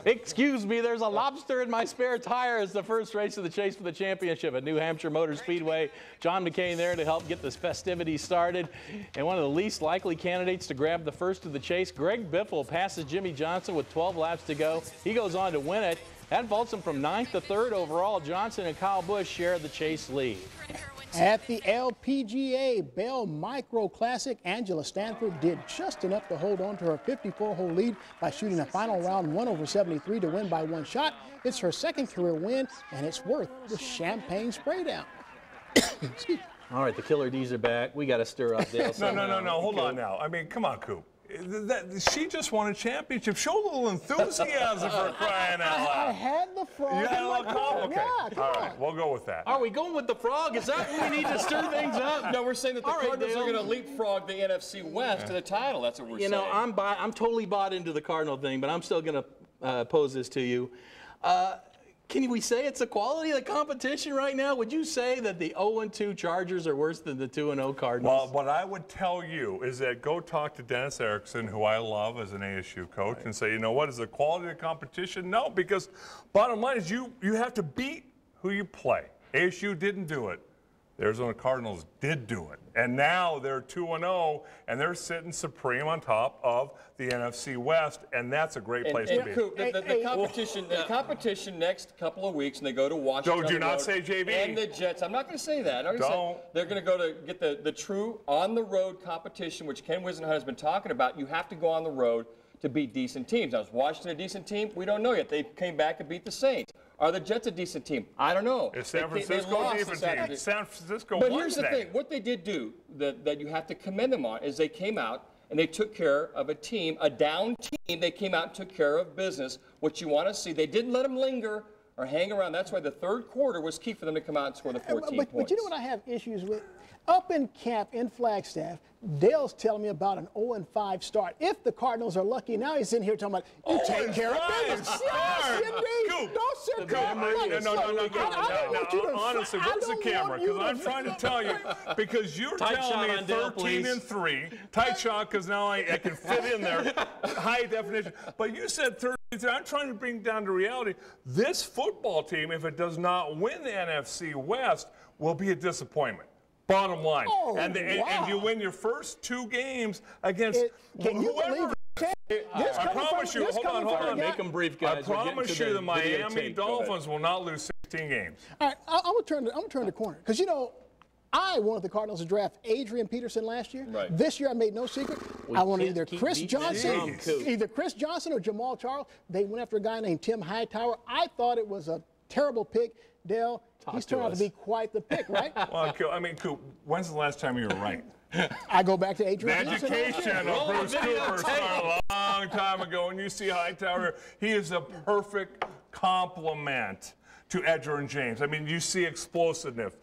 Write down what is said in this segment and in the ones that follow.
Excuse me, there's a lobster in my spare tire as the first race of the chase for the championship at New Hampshire Motor Speedway. John McCain there to help get this festivities started. And one of the least likely candidates to grab the first of the chase, Greg Biffle passes Jimmy Johnson with 12 laps to go. He goes on to win it. That vaults him from 9th to 3rd overall. Johnson and Kyle Busch share the chase lead. At the LPGA Bell Micro Classic, Angela Stanford did just enough to hold on to her 54-hole lead by shooting a final round 1/73 to win by 1 shot. It's her 2nd career win, and it's worth the champagne spray down. All right, the Killer D's are back. We got to stir up Dale. No. Hold on now. I mean, come on, Coop. She just won a championship. Show a little enthusiasm for crying out loud. I had the frog. You had a little call? Okay. Yeah, come All on. right, we'll go with that. Are we going with the frog? Is that what we need to stir things up? No, we're saying that the Cardinals are going to leapfrog the NFC West to the title. That's what we're saying. You know, I'm totally bought into the Cardinal thing, but I'm still going to pose this to you. Can we say it's the quality of the competition right now? Would you say that the 0-2 Chargers are worse than the 2-0 Cardinals? Well, what I would tell you is that go talk to Dennis Erickson, who I love as an ASU coach, and say, you know what, is the quality of the competition? No, because bottom line is you have to beat who you play. ASU didn't do it. The Arizona Cardinals did do it. And now they're 2-0, and they're sitting supreme on top of the NFC West, and that's a great place to be. Coop, the competition next couple of weeks, and they go to Washington. Do not say JV. And the Jets. I'm not going to say that. They're going to go to get the true on-the-road competition, which Ken Wisenhunt has been talking about. You have to go on the road to beat decent teams. Now, is Washington a decent team? We don't know yet. They came back and beat the Saints. Are the Jets a decent team? I don't know. Is San Francisco a decent team? San Francisco But won here's the thing. What they did do that you have to commend them on is they came out and they took care of a team, a down team. They came out and took care of business, what you want to see. They didn't let them linger or hang around. That's why the 3rd quarter was key for them to come out and score the 14 points. But you know what I have issues with? Up in camp in Flagstaff, Dale's telling me about an 0-5 start. If the Cardinals are lucky, now he's in here talking about you take care of business. Yes, indeed. Don't sit there. No. Honestly, where's the camera? Because I'm trying to tell you, because you're telling me 13-3, tight shot, because now I can fit in there, high definition. But you said 13-3. I'm trying to bring down to reality. This football team, if it does not win the NFC West, will be a disappointment. Bottom line. And you win your first 2 games against whoever. I promise you, hold on. Make them brief, guys. I promise you the Miami Dolphins will not lose 16 games. All right, I'm going to turn the corner. Because, you know, I wanted the Cardinals to draft Adrian Peterson last year. Right. This year I made no secret. I wanted either Chris Johnson or Jamal Charles. They went after a guy named Tim Hightower. I thought it was a terrible pick. Dale, he's turned out to be quite the pick, right? Well, I mean, Coop, when's the last time you were right? I go back to Adrian Peterson. The education of Bruce Cooper started a long time ago, and you see Hightower, he is a perfect complement to Edgerrin James. I mean, you see explosiveness.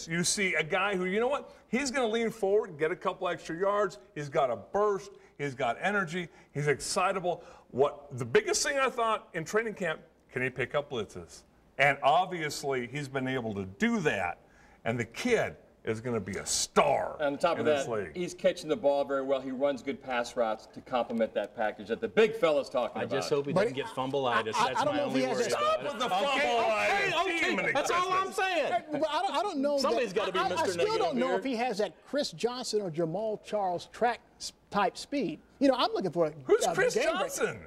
You see a guy who, you know what, he's going to lean forward, get a couple extra yards. He's got a burst. He's got energy. He's excitable. The biggest thing I thought in training camp, can he pick up blitzes? And obviously, he's been able to do that. And the kid is going to be a star. And on top of that, he's catching the ball very well. He runs good pass routes to complement that package that the big fella's talking about. I just hope he doesn't get fumble-itis. That's my only worry. Stop with the fumble-itis. Okay. That's all I'm saying. But I don't know. Somebody's got to be Mr. Negative. I still don't know if he has that Chris Johnson or Jamal Charles track-type speed. You know, I'm looking for a Who's Chris Johnson?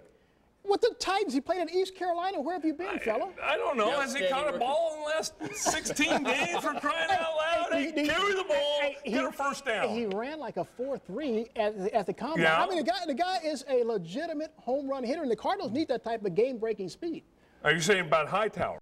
With the Titans, he played in East Carolina. Where have you been, fella? I don't know. Has he caught a ball in the last 16 games for crying out loud? Carry the ball, get a first down. He ran like a 4.3 at the combine. Yeah. I mean, the guy is a legitimate home run hitter, and the Cardinals need that type of game-breaking speed. Are you saying about Hightower?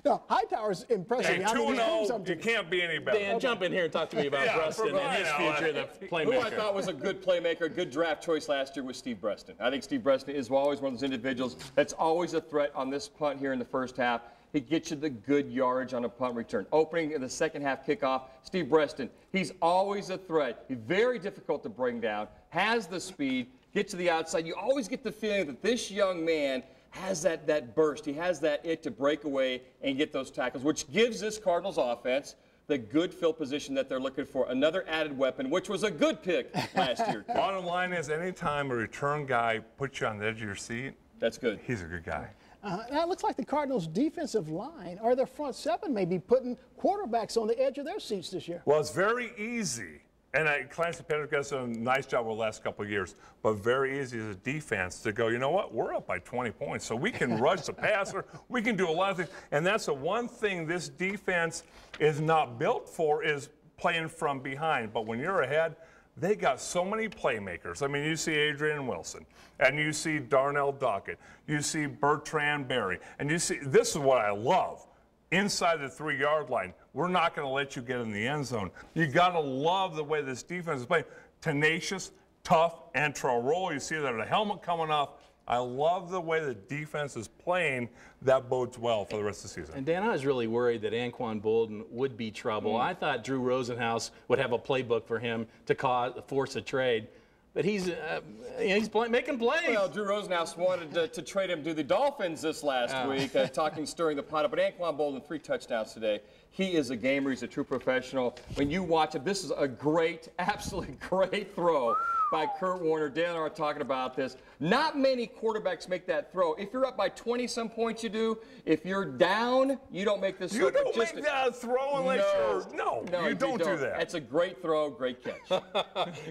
No, Hightower's impressive. Hey, 2-0, you can't be any better. Dan, jump in here and talk to me about Preston and his future, the playmaker. Who I thought was a good playmaker, a good draft choice last year was Steve Breston. I think Steve Breston is always one of those individuals that's always a threat on this punt here in the first half. He gets you the good yardage on a punt return. Opening in the second half kickoff, Steve Breston, he's always a threat. He's very difficult to bring down, has the speed, gets to the outside. You always get the feeling that this young man has that burst. He has that it to break away and get those tackles, which gives this Cardinals offense the good field position that they're looking for. Another added weapon, which was a good pick last year. Bottom line is, anytime a return guy puts you on the edge of your seat, that's good. He's a good guy. Now it looks like the Cardinals' defensive line or their front seven may be putting quarterbacks on the edge of their seats this year. Well, it's very easy. And Clancy Pendergast's done a nice job over the last couple of years, but very easy as a defense to go, you know what, we're up by 20 points, so we can rush the passer, we can do a lot of things. And that's the one thing this defense is not built for, is playing from behind. But when you're ahead, they got so many playmakers. I mean, you see Adrian Wilson, and you see Darnell Dockett, you see Bertrand Berry, and you see, this is what I love. Inside the 3-yard line, we're not going to let you get in the end zone. You got to love the way this defense is playing. Tenacious, tough, enter a roll. You see that a helmet coming off. I love the way the defense is playing. That bodes well for the rest of the season. And Dan, I was really worried that Anquan Bolden would be trouble. I thought Drew Rosenhaus would have a playbook for him to force a trade. But he's making plays. Well, Drew Rosenhaus wanted to trade him to the Dolphins this last week, stirring the pot up. But Anquan Bolden, 3 touchdowns today. He is a gamer. He's a true professional. When you watch him, this is a great, absolutely great throw by Kurt Warner. Dan and I are talking about this. Not many quarterbacks make that throw. If you're up by 20-some points, you do. If you're down, you don't make this throw. You don't make that throw unless no, you don't do that. That's a great throw, great catch.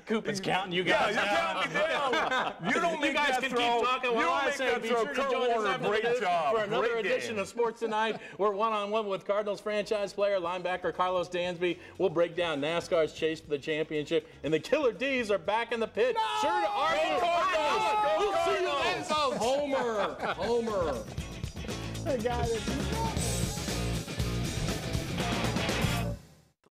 Coop is counting you guys down. You're counting me down. You don't make that throw. You guys can keep talking while I say, be sure to join us after great job. for another edition of Sports Tonight. We're one-on-one with Cardinals franchise player, linebacker Carlos Dansby. We'll break down NASCAR's chase for the championship. And the Killer D's are back in the pit. Sure to argue. We'll see you then, folks. Homer. The guy that's